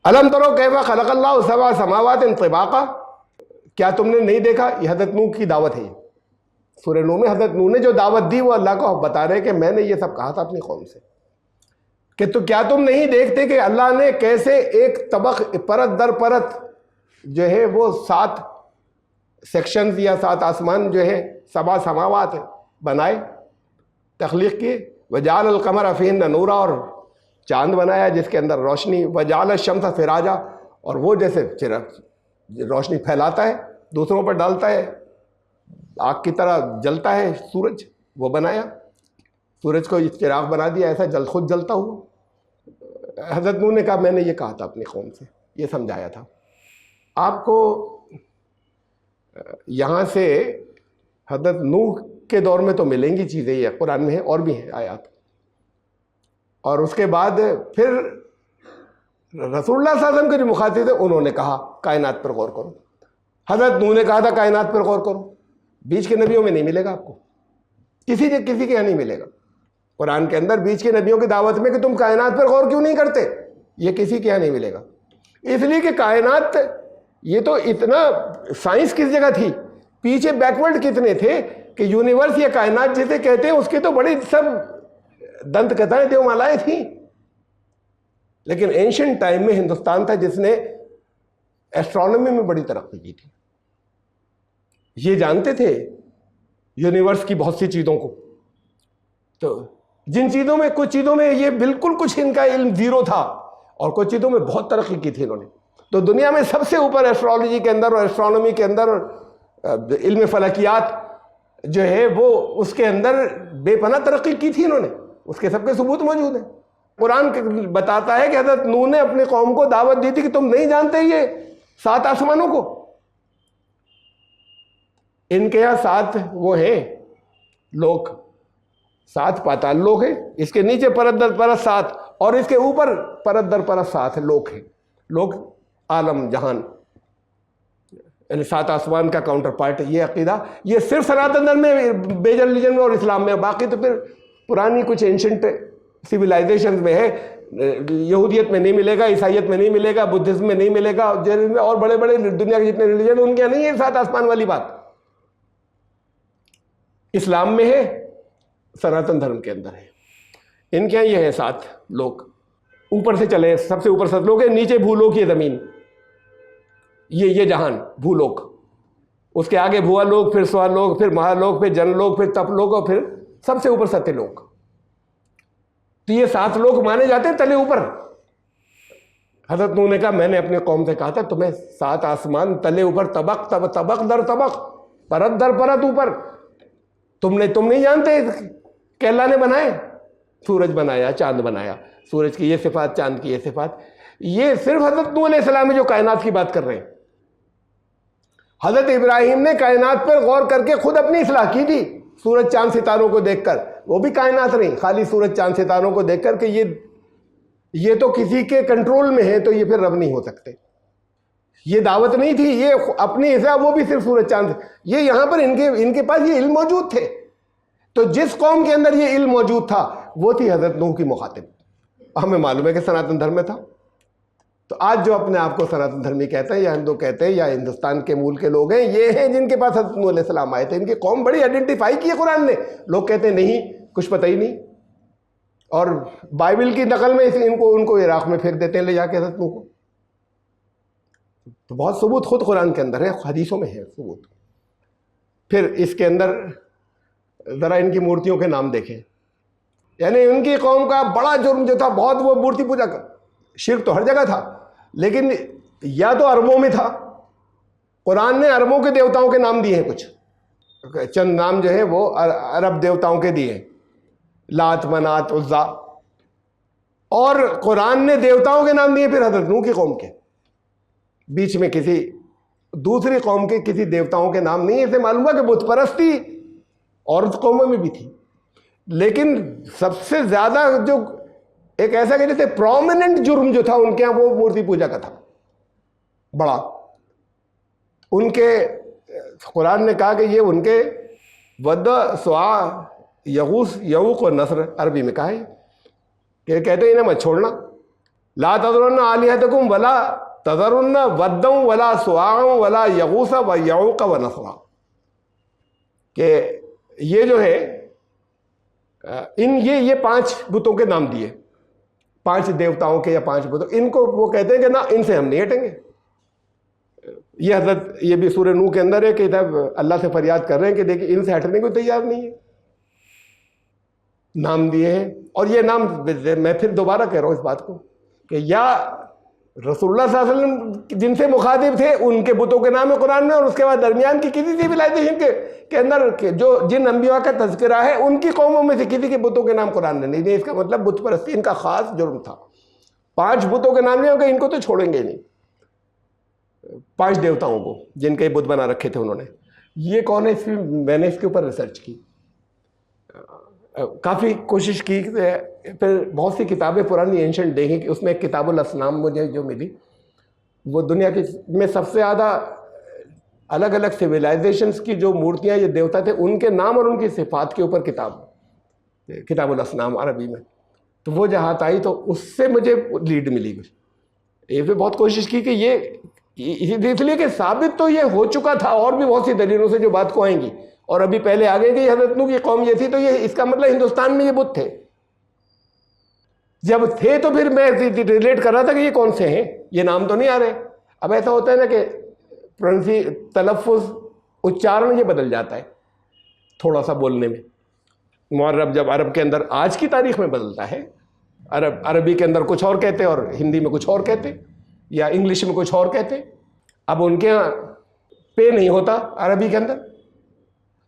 अलम तरो कैफा खलक़ल्लाहु सबअ समावातिन तिबाक़ा, क्या तुमने नहीं देखा। ये हज़रत नूह की दावत है। सूरह नूह में हज़रत नूह ने जो दावत दी वो अल्लाह को बता रहे कि मैंने ये सब कहा था अपनी कौम से कि तो क्या तुम नहीं देखते कि अल्लाह ने कैसे एक तबक परत दर परत जो है वो 7 सेक्शंस या 7 आसमान जो है सबा समावात बनाए, तख्लीक किए। वजाल अल कमर अफ़ीन नूरा, और चांद बनाया जिसके अंदर रोशनी। वजाल शम्स फिराजा, और वो जैसे रोशनी फैलाता है दूसरों पर डालता है, आग की तरह जलता है सूरज, वो बनाया। सूरज को चिराग बना दिया, ऐसा खुद जलता हुआ। हज़रत नूह ने कहा मैंने ये कहा था अपनी कौम से, ये समझाया था। आपको यहाँ से हज़रत नूह के दौर में तो मिलेंगी चीज़ें, ये कुरान में है और भी है आयात। और उसके बाद फिर रसूलुल्लाह सल्लल्लाहु अलैहि वसल्लम के जो मुखातिब थे उन्होंने कहा कायनात पर गौर करो। हज़रत नूह ने कहा था कायनात पर गौर करो। बीच के नबियों में नहीं मिलेगा आपको, किसी के यहाँ नहीं मिलेगा। कुरान के अंदर बीच के नबियों की दावत में कि तुम कायनात पर गौर क्यों नहीं करते, ये किसी के यहाँ नहीं मिलेगा। इसलिए कि कायनात ये तो इतना, साइंस किस जगह थी, पीछे बैकवर्ड कितने थे कि यूनिवर्स या कायनात जिसे कहते हैं उसकी तो बड़ी सब दंत कथाएं देवमालाएं थी। लेकिन एंशिएंट टाइम में हिंदुस्तान था जिसने एस्ट्रोनॉमी में बड़ी तरक्की की थी। ये जानते थे यूनिवर्स की बहुत सी चीज़ों को। तो जिन चीज़ों में, कुछ चीज़ों में ये बिल्कुल कुछ इनका इल्म जीरो था और कुछ चीज़ों में बहुत तरक्की की थी इन्होंने। तो दुनिया में सबसे ऊपर एस्ट्रोलॉजी के अंदर और एस्ट्रोनॉमी के अंदर इल्म फलकियात जो है वो उसके अंदर बेपनाह तरक्की की थी इन्होंने। उसके सबके सबूत मौजूद हैं। कुरान बताता है कि हज़रत नूह ने अपनी कौम को दावत दी थी कि तुम नहीं जानते ये 7 आसमानों को, इनके यहाँ 7 वो हैं लोक, 7 पाताल लोक है, इसके नीचे परत दर परत 7 और इसके ऊपर परत दर परत 7 लोक है। लोक आलम जहान, यानी 7 आसमान का काउंटर पार्ट। ये अकीदा ये सिर्फ सनातन धर्म में, मेजर रिलीजन में और इस्लाम में, बाकी तो फिर पुरानी कुछ एंशंट सिविलाइजेशन में है। यहूदियत में नहीं मिलेगा, ईसाइयत में नहीं मिलेगा, बुद्धिज्म में नहीं मिलेगा, जैन में और बड़े बड़े दुनिया के जितने रिलीजन उनके यहाँ नहीं है 7 आसमान वाली बात। इस्लाम में है, सनातन धर्म के अंदर है। इनके यहाँ ये है 7 लोक। ऊपर से चले, सबसे ऊपर सतलोक है, नीचे भूलोक, ये जमीन, ये जहान भूलोक, उसके आगे भुआलोक, फिर स्वलोक, फिर महालोक, फिर जनलोक, फिर तपलोक और फिर सबसे ऊपर सत्यलोक। तो ये 7 लोक माने जाते हैं तले ऊपर। हज़रत नूह ने कहा मैंने अपने कौम से कहा था तुम्हें 7 आसमान तले ऊपर, तबक दर तबक, परत दर परत ऊपर। तुम नहीं जानते कि अल्लाह ने बनाए, सूरज बनाया, चांद बनाया, सूरज की ये सिफात, चांद की ये सिफात। ये सिर्फ हज़रत नूह अलैहिस्सलाम जो कायनात की बात कर रहे हैं। हज़रत इब्राहिम ने कायनात पर गौर करके खुद अपनी इस्लाह की थी, सूरज चांद सितारों को देखकर। वो भी कायनात नहीं, खाली सूरज चांद सितारों को देखकर कि ये तो किसी के कंट्रोल में है, तो ये फिर रब नहीं हो सकते। ये दावत नहीं थी, ये अपनी हिसाब, वो भी सिर्फ सूरज चांद। ये यहां पर इनके पास ये इल्म मौजूद थे। तो जिस कौम के अंदर ये इल्म मौजूद था वो थी हज़रत नूह की मुखातिब। हमें मालूम है कि सनातन धर्म में था। तो आज जो अपने आप को सनातन धर्मी कहते हैं या हिंदू कहते हैं या हिंदुस्तान के मूल के लोग हैं, ये हैं जिनके पास हज़रत नूह अलैहिस्सलाम आए थे। इनकी कौम बड़ी आइडेंटिफाई की है कुरान ने। लोग कहते हैं नहीं, कुछ पता ही नहीं, और बाइबल की नकल में उनको इराक में फेंक देते हैं ले जाके हज़रत नूह को। तो बहुत सबूत खुद कुरान के अंदर है, हदीसों में है सबूत। फिर इसके अंदर ज़रा इनकी मूर्तियों के नाम देखें। यानी उनकी कौम का बड़ा जुर्म जो था, बहुत, वो मूर्ति पूजा का शिर्क तो हर जगह था, लेकिन या तो अरबों में था। कुरान ने अरबों के देवताओं के नाम दिए हैं, कुछ चंद नाम जो है वो अरब देवताओं के दिए, लात, मनात, उज़्ज़ा। और कुरान ने देवताओं के नाम दिए फिर हज़रत नूह की कौम के। बीच में किसी दूसरी कौम के किसी देवताओं के नाम नहीं है। इसे मालूम हुआ कि बुत परस्ती और कौमों में भी थी, लेकिन सबसे ज़्यादा जो एक ऐसा कि जैसे प्रोमिनेंट जुर्म जो था उनके यहाँ, वो मूर्ति पूजा का था बड़ा। उनके कुरान ने कहा कि ये उनके वद, स्वा, यगूस, यऊक और नसर, अरबी में कहा है कि कहते हैं इन्हें मत छोड़ना, ला तज़रुन्न आलिहतकुम वला तज़रुन्न वद्दम वला सुवाअम वला यगूस व यऊक व नसरा, कि ये जो है इन ये 5 बुतों के नाम दिए, 5 देवताओं के या 5 बुतों, इनको वो कहते हैं कि ना इनसे हम नहीं हटेंगे। ये हजरत ये भी सूरह नूह के अंदर है कि तब अल्लाह से फरियाद कर रहे हैं कि देखिए इनसे हटने को तैयार नहीं है, नाम दिए हैं। और ये नाम मैं फिर दोबारा कह रहा हूँ इस बात को कि या रसूलुल्लाह सल्लल्लाहु अलैहि वसल्लम जिनसे मुखातिब थे उनके बुतों के नाम है कुरान में, और उसके बाद दरमियान की किसी सिविलाइजेशन के अंदर जो जिन अंबिया का तज़किरा है उनकी कौमों में से किसी के बुतों के नाम कुरान ने नहीं दिए। इसका मतलब बुत परस्ती इनका खास जुर्म था। 5 बुतों के नाम नहीं होंगे, इनको तो छोड़ेंगे नहीं। 5 देवताओं को जिनके बुत बना रखे थे उन्होंने। ये कौन है, मैंने इसके ऊपर रिसर्च की, काफ़ी कोशिश की, फिर बहुत सी किताबें पुरानी एंशंट देखी कि उसमें किताबुल असनाम मुझे जो मिली, वो दुनिया की में सबसे ज़्यादा अलग अलग सिविलाइजेशंस की जो मूर्तियाँ ये देवता थे उनके नाम और उनकी सिफात के ऊपर किताबुल असनाम अरबी में। तो वो जहाँ आई तो उससे मुझे लीड मिली कुछ। ये भी बहुत कोशिश की कि ये इसलिए कि साबित तो ये हो चुका था और भी बहुत सी दलीलों से जो बात को आएंगी, और अभी पहले आ गए कि हज़रत नूह की कौम ये थी, तो ये इसका मतलब हिंदुस्तान में ये बुत थे। जब थे तो फिर मैं रिलेट कर रहा था कि ये कौन से हैं, ये नाम तो नहीं आ रहे। अब ऐसा होता है ना कि तलफ़ुज़ उच्चारण ये बदल जाता है थोड़ा सा बोलने में। मुअर्रब जब अरब के अंदर आज की तारीख में बदलता है, अरबी के अंदर कुछ और कहते और हिंदी में कुछ और कहते या इंग्लिश में कुछ और कहते। अब उनके यहाँ पे नहीं होता अरबी के अंदर,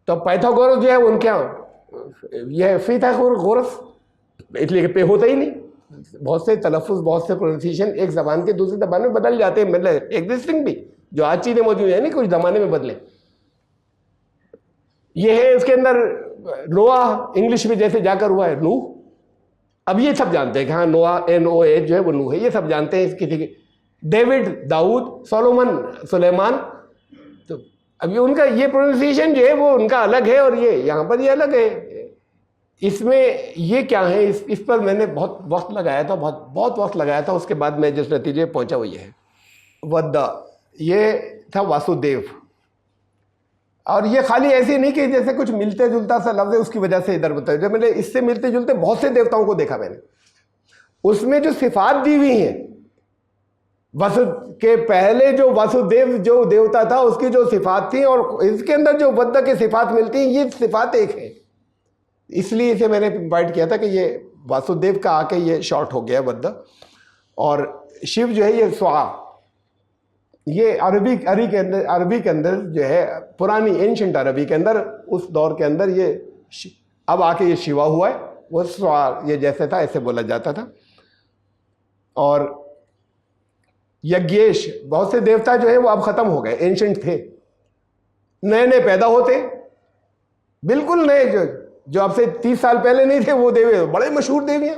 तो पाइथागोरस जो है उनके यहाँ यह फीथागोरस, इसलिए कि पे होता ही नहीं। बहुत से तलफ़ुज़, बहुत से प्रोनाउंसिएशन एक ज़बान के दूसरी ज़बान में बदल जाते हैं, मतलब एग्जिस्टिंग भी जो आज चीज़ें मौजूद है नहीं कुछ ज़माने में बदले। ये है इसके अंदर नोआ, इंग्लिश में जैसे जाकर हुआ है नूह। अब ये सब जानते हैं कि हाँ नोआ NOA जो है वो नूह है, ये सब जानते हैं। किसी के डेविड, दाऊद, सोलोमन, सुलेमान, तो अभी उनका ये प्रोनाउंसिएशन जो है वो उनका अलग है और ये यहाँ पर ये अलग है। इसमें ये क्या है, इस पर मैंने बहुत वक्त लगाया था, बहुत वक्त लगाया था। उसके बाद मैं जिस नतीजे पहुँचा वो ये है वद्दा, ये था वासुदेव। और ये खाली ऐसे नहीं कि जैसे कुछ मिलते जुलता सा लफ्ज़ है उसकी वजह से इधर बताया, जब मैंने इससे मिलते जुलते बहुत से देवताओं को देखा मैंने, उसमें जो सिफात दी हुई हैं वसु के पहले जो वासुदेव जो देवता था उसकी जो सिफात थी और इसके अंदर जो वद्दा की सिफात मिलती हैं, ये सिफात एक है। इसलिए इसे मैंने इन्वाइट किया था कि ये वासुदेव का आके ये शॉर्ट हो गया वद्दा। और शिव जो है ये स्वा, ये अरबी के अंदर जो है पुरानी एंशंट अरबी के अंदर उस दौर के अंदर ये अब आके ये शिवा हुआ है, वो स्वा ये जैसे था ऐसे बोला जाता था। और यज्ञेश, बहुत से देवता जो है वो अब खत्म हो गए, एंशंट थे, नए नए पैदा होते, बिल्कुल नए जो अब से 30 साल पहले नहीं थे वो देवी बड़े मशहूर देवी हैं।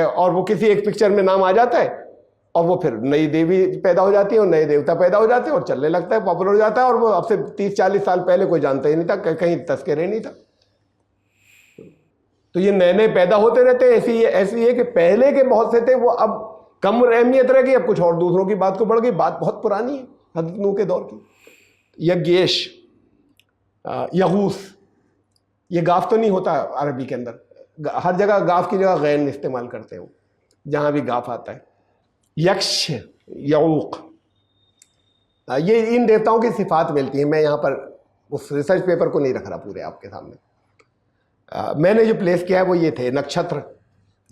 और वो किसी एक पिक्चर में नाम आ जाता है और वो फिर नई देवी पैदा हो जाती है और नए देवता पैदा हो जाते हैं और चलने लगता है, पॉपुलर हो जाता है। और वो अब से 30-40 साल पहले कोई जानता ही नहीं था, कहीं तस्करे नहीं था। तो ये नए नए पैदा होते रहते हैं। ऐसी है कि पहले के बहुत से थे वो अब कम अहमियत रह गई, अब कुछ और दूसरों की बात को बढ़ गई। बात बहुत पुरानी है हज़रत नूह के दौर की। यज्ञेश, यगूस, ये गाफ तो नहीं होता अरबी के अंदर, हर जगह गाफ की जगह गैन इस्तेमाल करते हैं जहाँ भी गाफ आता है। यक्ष, यऊक, ये इन देवताओं की सिफात मिलती है। मैं यहाँ पर उस रिसर्च पेपर को नहीं रख रहा पूरे आपके सामने। मैंने जो प्लेस किया है वो ये थे नक्षत्र।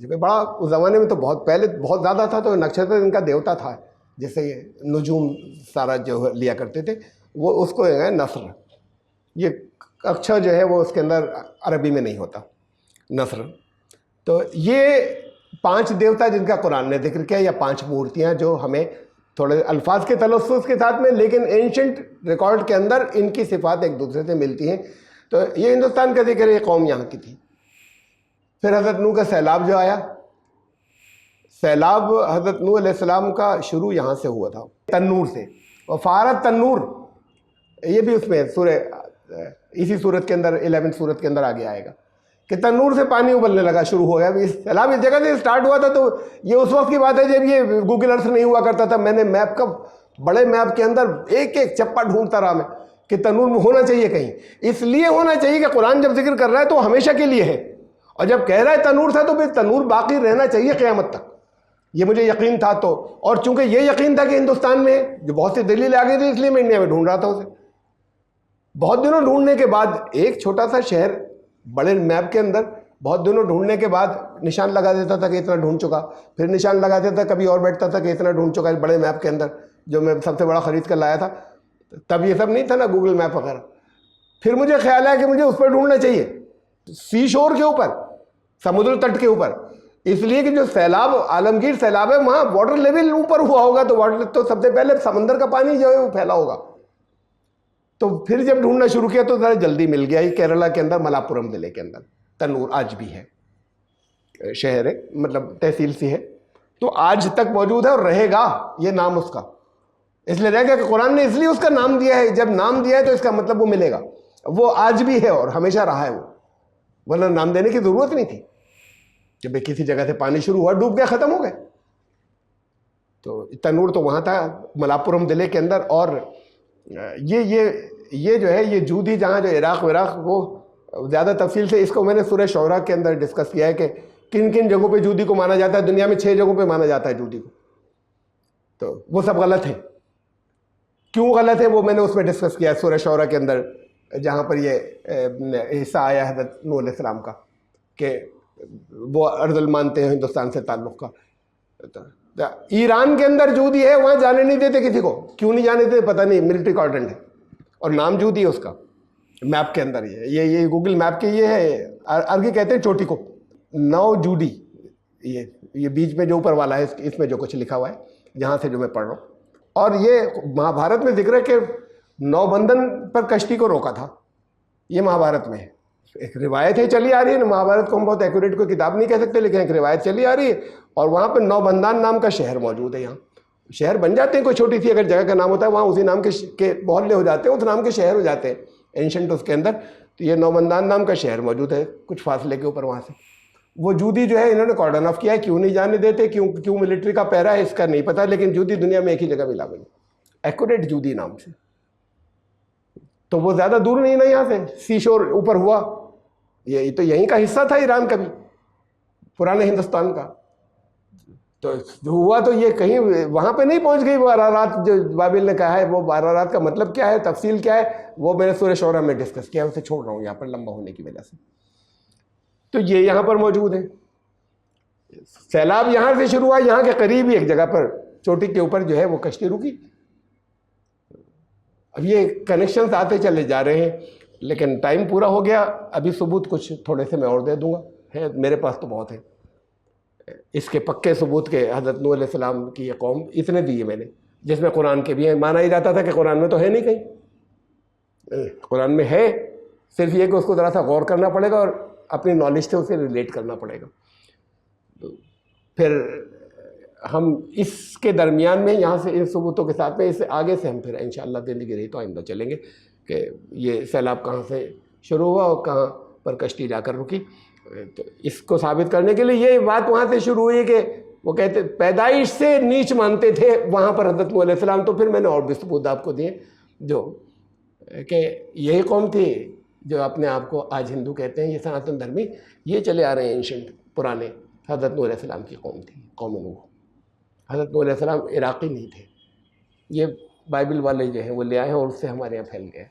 बड़ा उस ज़माने में तो बहुत पहले बहुत ज़्यादा था, तो नक्षत्र इनका देवता था, जैसे ये नजूम सारा जो लिया करते थे वो उसको है नस्र। ये अक्षर जो है वो उसके अंदर अरबी में नहीं होता, नस्र। तो ये 5 देवता जिनका कुरान ने जिक्र किया, या 5 मूर्तियाँ जो हमें थोड़े अल्फाज के तलफ़्फ़ुज़ के साथ में, लेकिन एंशंट रिकॉर्ड के अंदर इनकी सिफात एक दूसरे से मिलती हैं। तो ये हिंदुस्तान का जिक्र, ये कौम यहाँ की थी। फिर हज़रत नूह का सैलाब जो आया, सैलाब हज़रत नूह अलैहिस्सलाम का शुरू यहाँ से हुआ था, तन्नूर से। और फारत तन्नूर, ये भी उसमें इसी सूरत के अंदर 11वीं सूरत के अंदर आगे आएगा कि तन्नूर से पानी उबलने लगा, शुरू हो गया। इस सैलाब इस जगह से स्टार्ट हुआ था, तो ये उस वक्त की बात है जब ये गूगल अर्थ नहीं हुआ करता था। मैंने मैप का, बड़े मैप के अंदर एक एक चप्पा ढूंढता रहा मैं कि तन्नूर में होना चाहिए कहीं। इसलिए होना चाहिए कि कुरान जब जिक्र कर रहा है तो हमेशा के लिए है, और जब कह रहा है तन्नूर था तो फिर तन्नूर बाकी रहना चाहिए क़यामत तक। ये मुझे यकीन था। तो और चूंकि ये यकीन था कि हिंदुस्तान में जो बहुत सी दलील आ गई थी, इसलिए मैं इंडिया में ढूंढ रहा था उसे। बहुत दिनों ढूंढने के बाद एक छोटा सा शहर बड़े मैप के अंदर, बहुत दिनों ढूंढने के बाद निशान लगा देता था कि इतना ढूंढ चुका, फिर निशान लगा देता था, कभी और बैठता था कि इतना ढूंढ चुका। बड़े मैप के अंदर जो मैं सबसे बड़ा खरीद कर लाया था, तब ये सब नहीं था ना गूगल मैप वगैरह। फिर मुझे ख्याल आया कि मुझे उस पर ढूंढना चाहिए, सी शोर के ऊपर, समुद्र तट के ऊपर। इसलिए कि जो सैलाब, आलमगीर सैलाब है, वहाँ वाटर लेवल ऊपर हुआ होगा, तो वाटर तो सबसे पहले समंदर का पानी जो है वो फैला होगा। तो फिर जब ढूंढना शुरू किया तो ज़रा जल्दी मिल गया। ये केरला के अंदर मलापुरम जिले के अंदर तन्नूर आज भी है, शहर है, मतलब तहसील सी है, तो आज तक मौजूद है और रहेगा ये नाम उसका। इसलिए रहेगा कि कुरान ने इसलिए उसका नाम दिया है। जब नाम दिया है तो इसका मतलब वो मिलेगा, वो आज भी है और हमेशा रहा है वो, वरना नाम देने की ज़रूरत नहीं थी। जब किसी जगह से पानी शुरू हुआ, डूब गया, ख़त्म हो गए। तो तन्नूर तो वहाँ था मलापुरम जिले के अंदर। और ये जो है, ये जूदी जहाँ जो इराक़ विराक़, वो ज़्यादा तफसील से इसको मैंने सूरह शौरा के अंदर डिस्कस किया है कि किन किन जगहों पे जूदी को माना जाता है। दुनिया में 6 जगहों पे माना जाता है जूदी को, तो वो सब गलत है। क्यों गलत है वो मैंने उसमें डिस्कस किया सूरह शौरा के अंदर, जहाँ पर ये हिस्सा आया हज़रत नूह अलैहिस्सलाम का कि वो अर्ज़ुल मानते हैं हिंदुस्तान से ताल्लुक़ का। तो ईरान के अंदर जूदी है, वहाँ जाने नहीं देते किसी को। क्यों नहीं जाने देते पता नहीं, मिलिट्री कॉर्डेंट है और नाम जूदी है उसका मैप के अंदर। ये गूगल मैप के ये है, अर्गी कहते हैं चोटी को, 9 जूदी, ये बीच में जो ऊपर वाला है, इसमें जो कुछ लिखा हुआ है, जहाँ से जो मैं पढ़ रहा हूँ। और ये महाभारत में जिक्र है कि नौबंधन पर कश्ती को रोका था, ये महाभारत में है। एक रिवायत है चली आ रही है ना, महाभारत को हम बहुत एक्यूरेट कोई किताब नहीं कह सकते, लेकिन एक रिवायत चली आ रही है। और वहाँ पर नौबंदान नाम का शहर मौजूद है। यहाँ शहर बन जाते हैं, कोई छोटी सी अगर जगह का नाम होता है, वहाँ उसी नाम के मोहल्ले हो जाते हैं, उस नाम के शहर हो जाते हैं एंशंट उसके अंदर। तो ये नौबंदान नाम का शहर मौजूद है कुछ फासले के ऊपर वहाँ से। वो जूदी जो है इन्होंने कॉर्डन ऑफ किया है, क्यों नहीं जाने देते, क्यों मिलिट्री का पहरा है, इसका नहीं पता। लेकिन जूदी दुनिया में एक ही जगह मिला मुझे, एक्यूरेट जूदी नाम से। तो वो ज़्यादा दूर नहीं ना यहाँ से, सी शोर ऊपर हुआ, ये तो यहीं का हिस्सा था ईरान का भी, पुराने हिंदुस्तान का। तो जो हुआ तो ये कहीं वहाँ पे नहीं पहुँच गई वो अरारात जो बाबिल ने कहा है। वो अरारात का मतलब क्या है, तफसील क्या है, वो मैंने सूरह शौरा में डिस्कस किया, उसे छोड़ रहा हूँ यहाँ पर लंबा होने की वजह से। तो ये यहाँ पर मौजूद है। सैलाब यहाँ से शुरू हुआ, यहाँ के करीब ही एक जगह पर चोटी के ऊपर जो है वो कश्ती रुकी। अब ये कनेक्शंस आते चले जा रहे हैं, लेकिन टाइम पूरा हो गया। अभी सबूत कुछ थोड़े से मैं और दे दूंगा, है मेरे पास तो बहुत है इसके पक्के सबूत के। हज़रत नूह अलैहिस्सलाम की ये कौम इतने दिए मैंने, जिसमें कुरान के भी हैं। माना ही जाता था कि कुरान में तो है नहीं, कहीं कुरान में है, सिर्फ ये कि उसको ज़रा सा गौर करना पड़ेगा और अपनी नॉलेज से उसे रिलेट करना पड़ेगा। तो फिर हम इसके दरमियान में यहाँ से इन सबूतों के साथ में इससे आगे से हम फिर इंशाअल्लाह ज़िंदगी रही तो आइंदा चलेंगे कि ये सैलाब कहाँ से शुरू हुआ और कहाँ पर कश्ती जाकर रुकी। तो इसको साबित करने के लिए ये बात वहाँ से शुरू हुई कि वो कहते पैदाइश से नीच मानते थे वहाँ पर हज़रत नूह अलैहिस्सलाम। तो फिर मैंने और भी सबूत आपको दिए, जो कि यही कौम थी जो अपने आप को आज हिंदू कहते हैं, ये सनातन धर्मी, ये चले आ रहे हैं एंशंट पुराने। हज़रत नूह अलैहिस्सलाम की कौम थी, कौम नूह। हज़रत नूह अलैहिस्सलाम इराक़ी नहीं थे, ये बाइबल वाले जो हैं वो ले आए हैं और उससे हमारे यहाँ फैल गए।